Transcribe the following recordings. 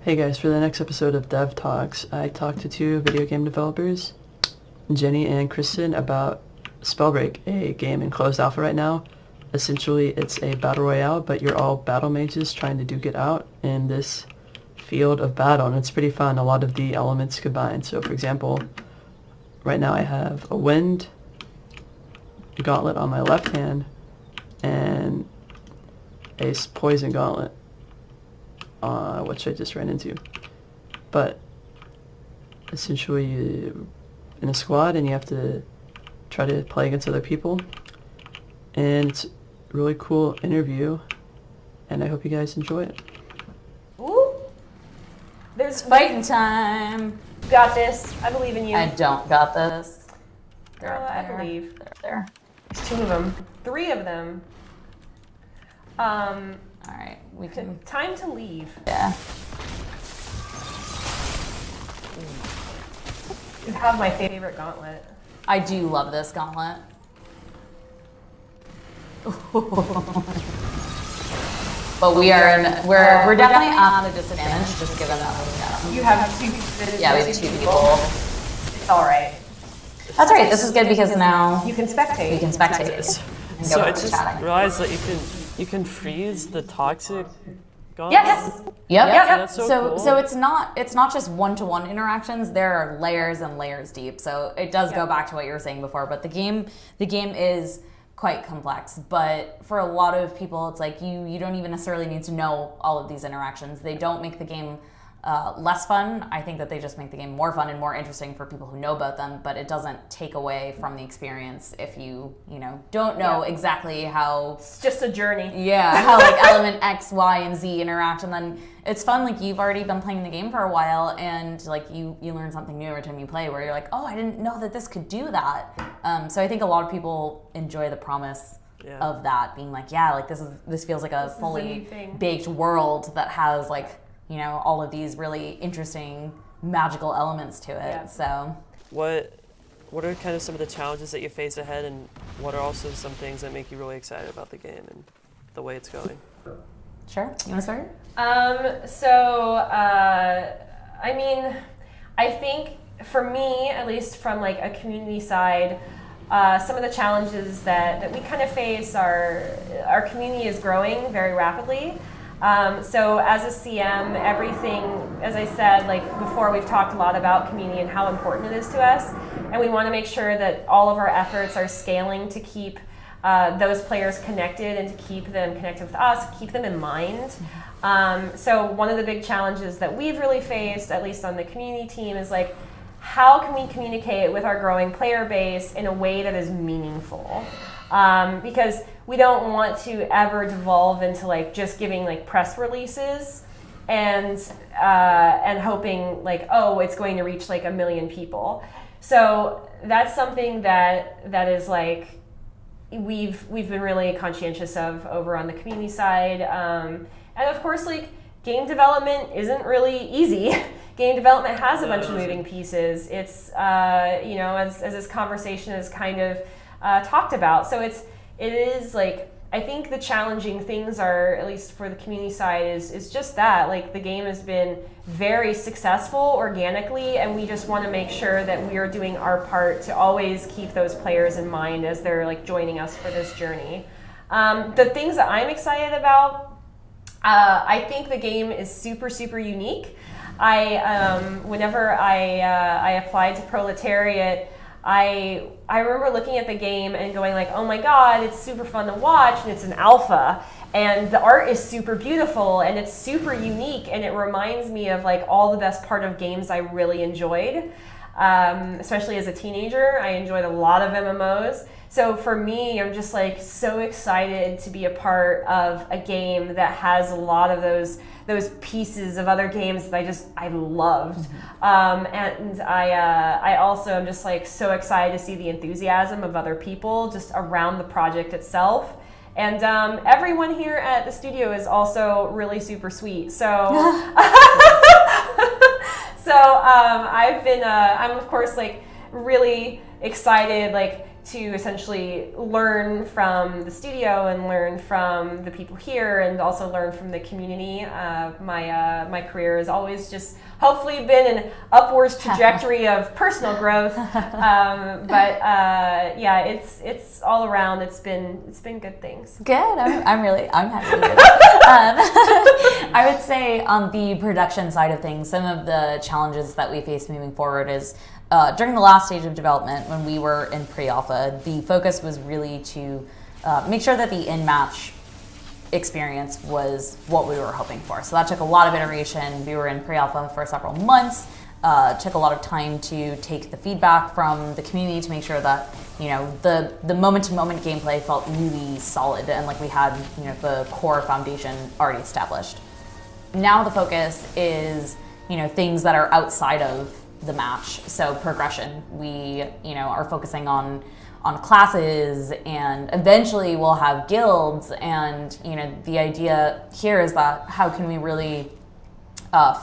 Hey guys, for the next episode of Dev Talks, I talked to two video game developers, Jenny and Kristen, about Spellbreak, a game in closed alpha right now. Essentially, it's a battle royale, but you're all battle mages trying to duke it out in this field of battle, and it's pretty fun. A lot of the elements combined. So, for example, right now I have a wind gauntlet on my left hand and a poison gauntlet, which I just ran into. But essentially, you're in a squad and you have to try to play against other people. And it's a really cool interview, and I hope you guys enjoy it. Ooh! There's fighting time. You got this. I believe in you. I don't got this. I believe. They're there. There's 2 of them. 3 of them. All right, we can. Time to leave. Yeah. You have my favorite gauntlet. I do love this gauntlet. But we are in. We're definitely at a disadvantage, just given that You have 2 people. Yeah, we have 2 people. It's all right. That's right. This is good because now you can spectate. We can spectate. And So go I back to just chatting. realized that you can freeze the toxic gauntlet. Yes. Yep. That's so cool. So it's not just one-to-one interactions. There are layers and layers deep. So it does go back to what you were saying before. But the game is quite complex. But for a lot of people, it's like you don't even necessarily need to know all of these interactions. They don't make the game less fun. I think that they just make the game more fun and more interesting for people who know about them, but it doesn't take away from the experience if you don't know exactly how. It's just a journey. Yeah, how like element X, Y, and Z interact, and then it's fun. Like you've already been playing the game for a while, and like you learn something new every time you play. Where you're like, oh, I didn't know that this could do that. So I think a lot of people enjoy the promise of that being like, like this feels like a fully baked world that has like. All of these really interesting magical elements to it. Yeah. So, What are kind of some of the challenges that you face ahead, and what are also some things that make you really excited about the game and the way it's going? Sure. You want to start? I mean, I think for me, at least from like a community side, some of the challenges that we kind of face are our community is growing very rapidly. So as a CM, everything, as I said, like before, we've talked a lot about community and how important it is to us. And we want to make sure that all of our efforts are scaling to keep those players connected and to keep them connected with us, keep them in mind. So one of the big challenges that we've really faced, at least on the community team, is like, how can we communicate with our growing player base in a way that is meaningful? Because we don't want to ever devolve into like just giving like press releases and hoping like, oh, it's going to reach like 1 million people. So that's something that is like we've been really conscientious of over on the community side. And of course, like game development isn't really easy. Game development has a bunch of moving pieces. It's as this conversation is kind of talked about. So it is like, I think the challenging things are, at least for the community side, is just that. Like the game has been very successful organically, and we just want to make sure that we are doing our part to always keep those players in mind as they're like joining us for this journey. The things that I'm excited about, I think the game is super, super unique. Whenever I applied to Proletariat, I remember looking at the game and going like, oh my god, it's super fun to watch, and it's an alpha, and the art is super beautiful, and it's super unique, and it reminds me of like all the best part of games I really enjoyed, especially as a teenager. I enjoyed a lot of MMOs. So for me, I'm just like so excited to be a part of a game that has a lot of those pieces of other games that I loved. And I also am just like so excited to see the enthusiasm of other people just around the project itself. And everyone here at the studio is also really super sweet. So, I'm of course like really excited like to essentially learn from the studio and learn from the people here, and also learn from the community. My career has always just hopefully been an upwards trajectory of personal growth. But it's all around. It's been good things. Good. I'm happy to hear that. I would say on the production side of things, some of the challenges that we face moving forward is during the last stage of development, when we were in pre-alpha, the focus was really to make sure that the in-match experience was what we were hoping for. So that took a lot of iteration. We were in pre-alpha for several months. Took a lot of time to take the feedback from the community to make sure that, you know, the moment-to-moment gameplay felt really solid and like we had, you know, the core foundation already established. Now the focus is, you know, things that are outside of the match. So progression. We, you know, are focusing on classes, and eventually we'll have guilds. And, you know, the idea here is that how can we really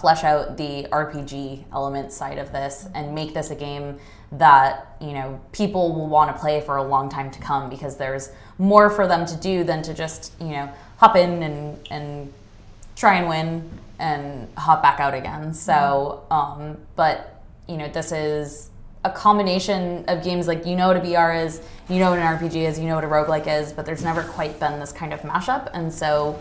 flesh out the RPG element side of this and make this a game that, you know, people will want to play for a long time to come, because there's more for them to do than to just, you know, hop in and try and win and hop back out again. So, but, you know, this is a combination of games. Like, you know what a BR is, you know what an RPG is, you know what a roguelike is, but there's never quite been this kind of mashup. And so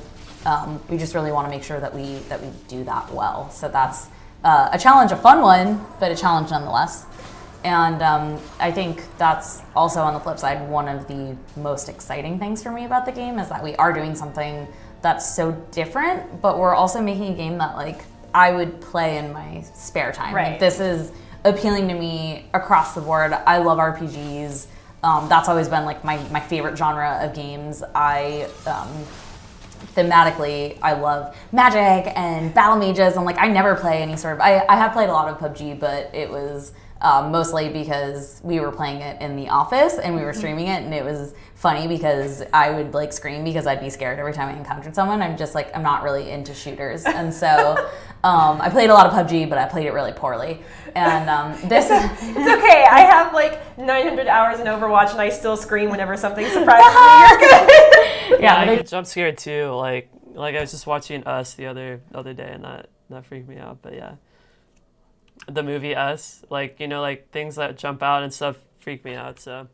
we just really want to make sure that we do that well. So that's a challenge, a fun one, but a challenge nonetheless. And I think that's also, on the flip side, one of the most exciting things for me about the game is that we are doing something that's so different, but we're also making a game that, like, I would play in my spare time. Right. Like, this is appealing to me across the board. I love RPGs. That's always been like my favorite genre of games. Thematically, I love magic and battle mages, and like I never play any sort of. I have played a lot of PUBG, but it was mostly because we were playing it in the office and we were streaming it, and it was funny because I would like scream because I'd be scared every time I encountered someone. I'm just like, I'm not really into shooters, and so I played a lot of PUBG, but I played it really poorly. And this it's okay. I have like 900 hours in Overwatch, and I still scream whenever something surprises me. You're good. Yeah, I get jump scared too. Like I was just watching Us the other day, and that freaked me out. But yeah, the movie Us, like, you know, like things that jump out and stuff freak me out. So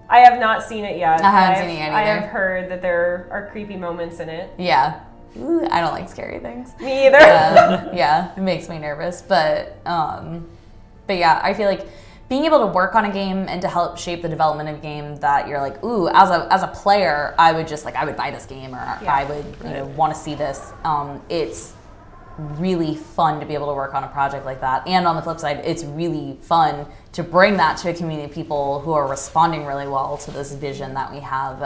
I have not seen it yet. I haven't seen it yet I either. have heard that there are creepy moments in it. Yeah. Ooh, I don't like scary things. Me either. Yeah, it makes me nervous. But yeah, I feel like being able to work on a game and to help shape the development of a game that you're like, ooh, as a player, I would just like, I would buy this game, or I would, you know, want to see this. It's really fun to be able to work on a project like that. And on the flip side, it's really fun to bring that to a community of people who are responding really well to this vision that we have.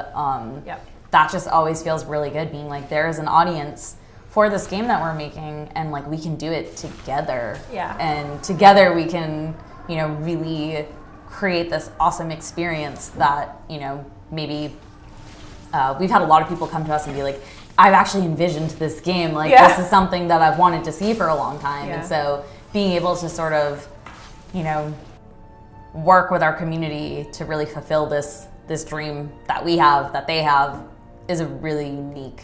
That just always feels really good, being like, there is an audience for this game that we're making, and like we can do it together. Yeah. And together we can, you know, really create this awesome experience that, you know, maybe we've had a lot of people come to us and be like, I've actually envisioned this game. Like, this is something that I've wanted to see for a long time. Yeah. And so being able to sort of, you know, work with our community to really fulfill this dream that we have, that they have, is a really unique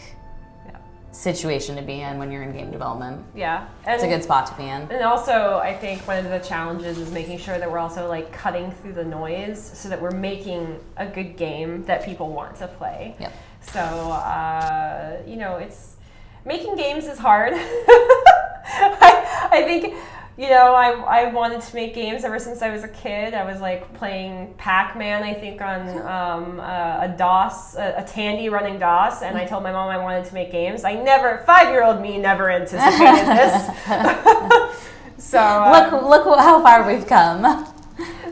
situation to be in when you're in game development. Yeah. It's a good spot to be in. And also, I think one of the challenges is making sure that we're also like cutting through the noise so that we're making a good game that people want to play. Yep. So, you know, making games is hard. I think, you know, I wanted to make games ever since I was a kid. I was like playing Pac-Man, I think, on a DOS, a Tandy running DOS, and I told my mom I wanted to make games. 5-year-old me never anticipated this. So look how far we've come.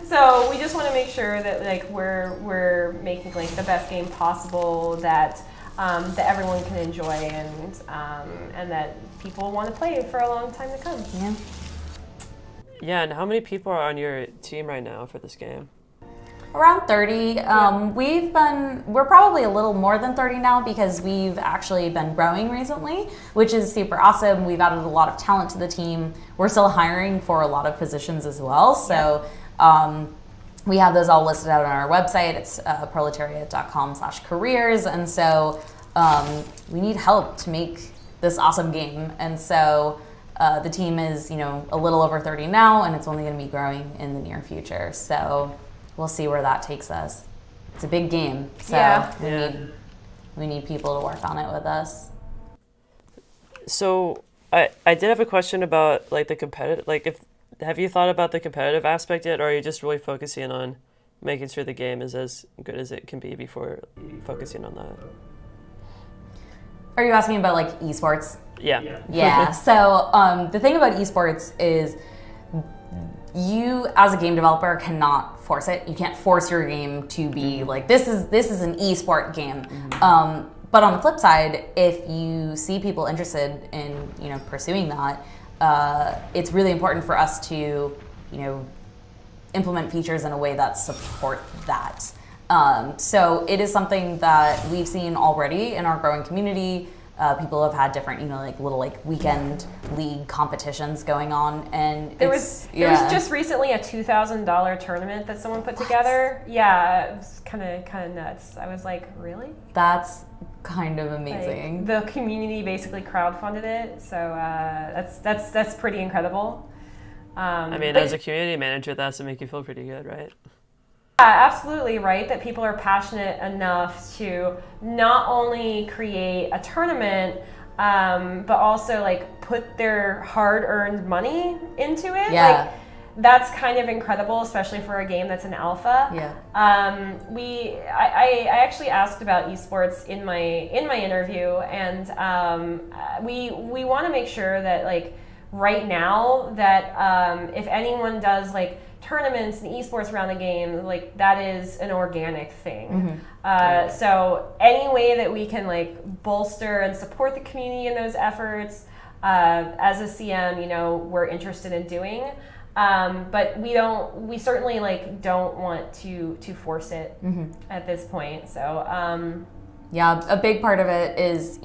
So we just want to make sure that like we're making like the best game possible that that everyone can enjoy, and that people want to play for a long time to come. Yeah. Yeah, and how many people are on your team right now for this game? Around 30. We're probably a little more than 30 now, because we've actually been growing recently, which is super awesome. We've added a lot of talent to the team. We're still hiring for a lot of positions as well. So we have those all listed out on our website. It's proletariat.com/careers. And so we need help to make this awesome game. And so the team is, a little over 30 now, and it's only going to be growing in the near future. So we'll see where that takes us. It's a big game, so we need people to work on it with us. So I did have a question about like the competitive, have you thought about the competitive aspect yet, or are you just really focusing on making sure the game is as good as it can be before focusing on that? Are you asking about like esports? Yeah. Yeah. So the thing about esports is you as a game developer cannot force it. You can't force your game to be like this is an esport game. But on the flip side, if you see people interested in pursuing that, it's really important for us to implement features in a way that support that. So it is something that we've seen already in our growing community. People have had different, little weekend league competitions going on, and there was just recently a $2,000 tournament that someone put together. Yeah, it was kind of nuts. I was like, really? That's kind of amazing. The community basically crowdfunded it, so that's pretty incredible. As a community manager, that has to make you feel pretty good, right? Yeah, absolutely right, that people are passionate enough to not only create a tournament, but also put their hard-earned money into it. Yeah. That's kind of incredible, especially for a game that's an alpha. Yeah. I actually asked about esports in my interview, and we want to make sure that right now that if anyone does tournaments and esports around the game, that is an organic thing. So any way that we can bolster and support the community in those efforts, as a CM, we're interested in doing. But we certainly don't want to force it at this point. So yeah, a big part of it is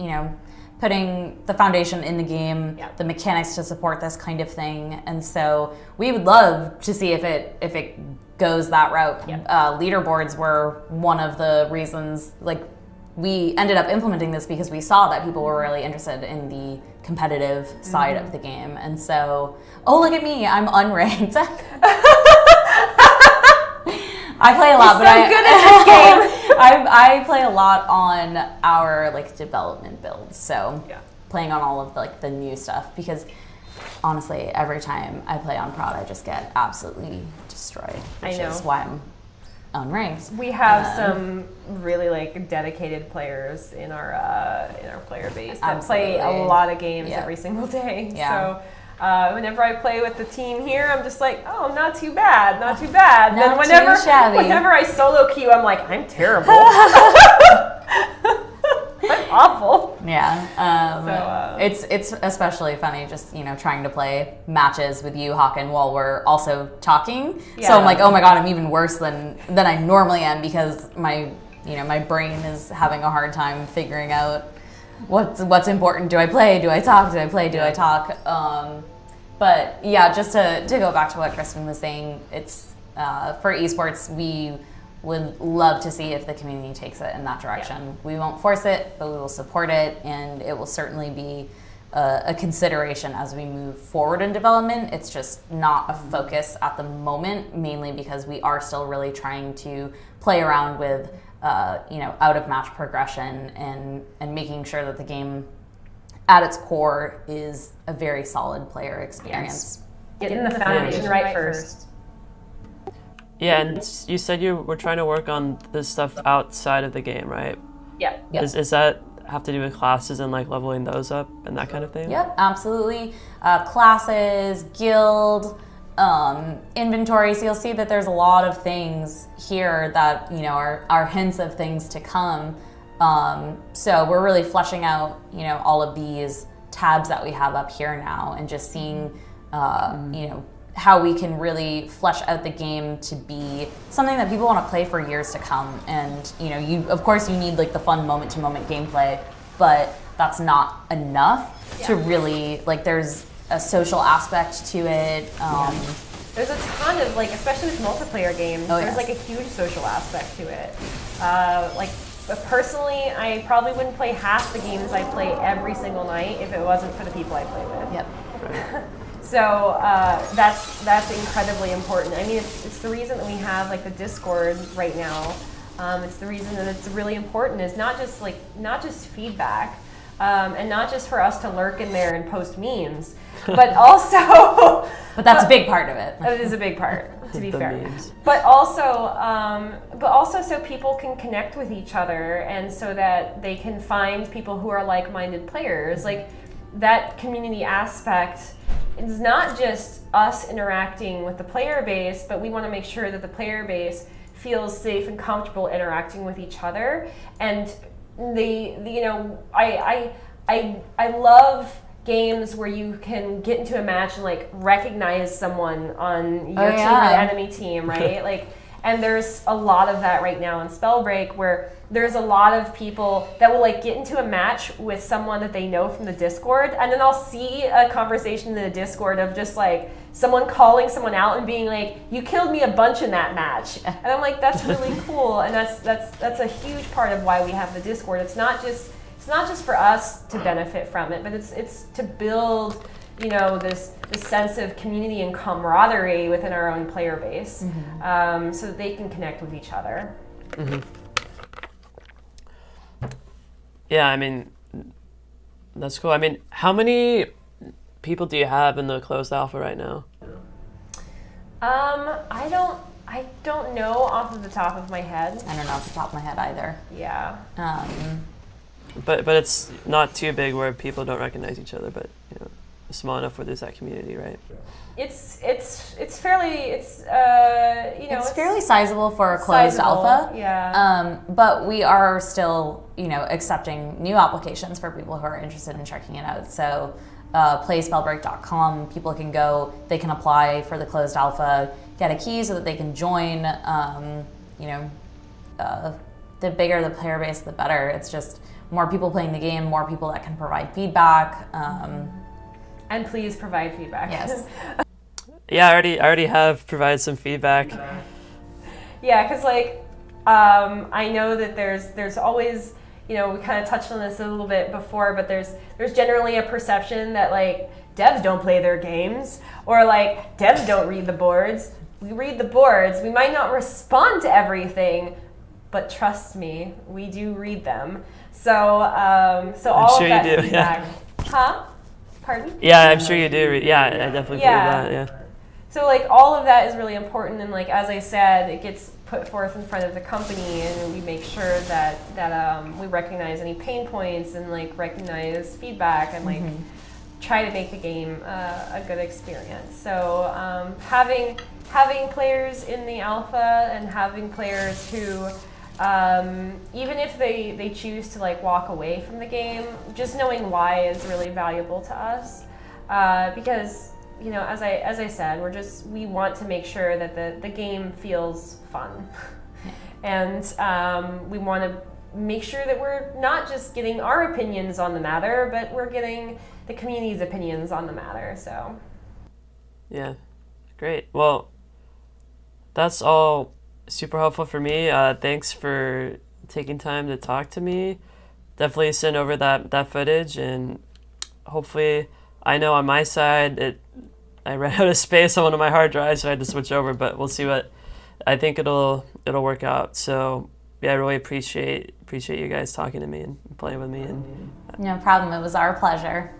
putting the foundation in the game, the mechanics to support this kind of thing, and so we would love to see if it goes that route. Leaderboards were one of the reasons. We ended up implementing this because we saw that people were really interested in the competitive side of the game, and so look at me, I'm unranked. I play a lot, You're so good at this game. I play a lot on our development builds, so playing on all of the new stuff, because honestly, every time I play on prod, I just get absolutely destroyed, which is why I'm unranked. We have some really dedicated players in our player base that play a lot of games every single day. So whenever I play with the team here, I'm just not too bad, not too bad. Not then whenever I solo queue, I'm I'm terrible. I'm awful. Yeah. It's especially funny just trying to play matches with you, Hawken, while we're also talking. So I'm oh my god, I'm even worse than I normally am, because my brain is having a hard time figuring out what's important. Do I play? Do I talk? Do I play? Do I talk? But yeah, just to go back to what Kristen was saying, it's for esports, we would love to see if the community takes it in that direction. We won't force it, but we will support it, and it will certainly be a consideration as we move forward in development. It's just not a focus at the moment, mainly because we are still really trying to play around with out of match progression and making sure that the game at its core is a very solid player experience. Getting the foundation right first. Yeah, and you said you were trying to work on this stuff outside of the game, right? Yeah. Is that have to do with classes and leveling those up and that kind of thing? Yep, absolutely. Classes, guild, inventory. So you'll see that there's a lot of things here that are hints of things to come. So we're really fleshing out all of these tabs that we have up here now, and just seeing how we can really flesh out the game to be something that people want to play for years to come. And you of course you need the fun moment to moment gameplay, but that's not enough to really there's a social aspect to it. there's a ton of like, especially with multiplayer games, Oh, there's yes. like a huge social aspect to it. Like personally, I probably wouldn't play half the games I play every single night if it wasn't for the people I play with. Yep. So that's incredibly important. I mean, it's the reason that we have like the Discord right now. It's the reason that it's really important is not just feedback, and not just for us to lurk in there and post memes, but also. But that's a big part of it. It is a big part, to be The fair. memes. But also so people can connect with each other, and so that they can find people who are like-minded players. Like that community aspect is not just us interacting with the player base, but we want to make sure that the player base feels safe and comfortable interacting with each other. And I love games where you can get into a match and like recognize someone on your team or the enemy team, right? Like, and there's a lot of that right now in Spellbreak, where there's a lot of people that will like get into a match with someone that they know from the Discord, and then I'll see a conversation in the Discord of just like someone calling someone out and being like, "You killed me a bunch in that match," and I'm like, "That's really cool," and that's a huge part of why we have the Discord. It's not just for us to benefit from it, but it's to build, this sense of community and camaraderie within our own player base, so that they can connect with each other. Mm-hmm. Yeah, I mean, that's cool. I mean, how many people do you have in the closed alpha right now? I don't know off of the top of my head. I don't know off the top of my head either. Yeah. But it's not too big where people don't recognize each other, but small enough where there's that community, right? It's fairly it's fairly sizable for a closed sizable, alpha. Yeah. But we are still accepting new applications for people who are interested in checking it out. So playspellbreak.com, people can go, they can apply for the closed alpha, get a key so that they can join. The bigger the player base, the better. It's just more people playing the game, more people that can provide feedback. And please provide feedback. Yes. Yeah, I already have provided some feedback. Yeah, because I know that there's always, we kind of touched on this a little bit before, but there's generally a perception that like devs don't play their games, or like devs don't read the boards. We read the boards. We might not respond to everything, but trust me, we do read them. So all sure of that you do, feedback. yeah. Huh? Pardon? Yeah, I'm sure you do. Yeah, I definitely believe that. Yeah. So like all of that is really important, and like as I said, it gets put forth in front of the company, and we make sure that we recognize any pain points and like recognize feedback and like try to make the game a good experience. So having players in the alpha and having players who even if they choose to like walk away from the game, just knowing why is really valuable to us, because as I said, we want to make sure that the game feels fun, and we want to make sure that we're not just getting our opinions on the matter, but we're getting the community's opinions on the matter. So Yeah, great. Well, that's all super helpful for me. Thanks for taking time to talk to me. Definitely send over that footage, and hopefully, I know on my side I ran out of space on one of my hard drives, so I had to switch over. But we'll see what I think it'll work out. So yeah, I really appreciate you guys talking to me and playing with me. And No problem. It was our pleasure.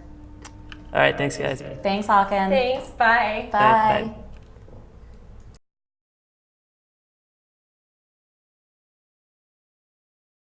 all right, thanks guys. Thanks, Hawken. thanks. Bye. Bye. Bye.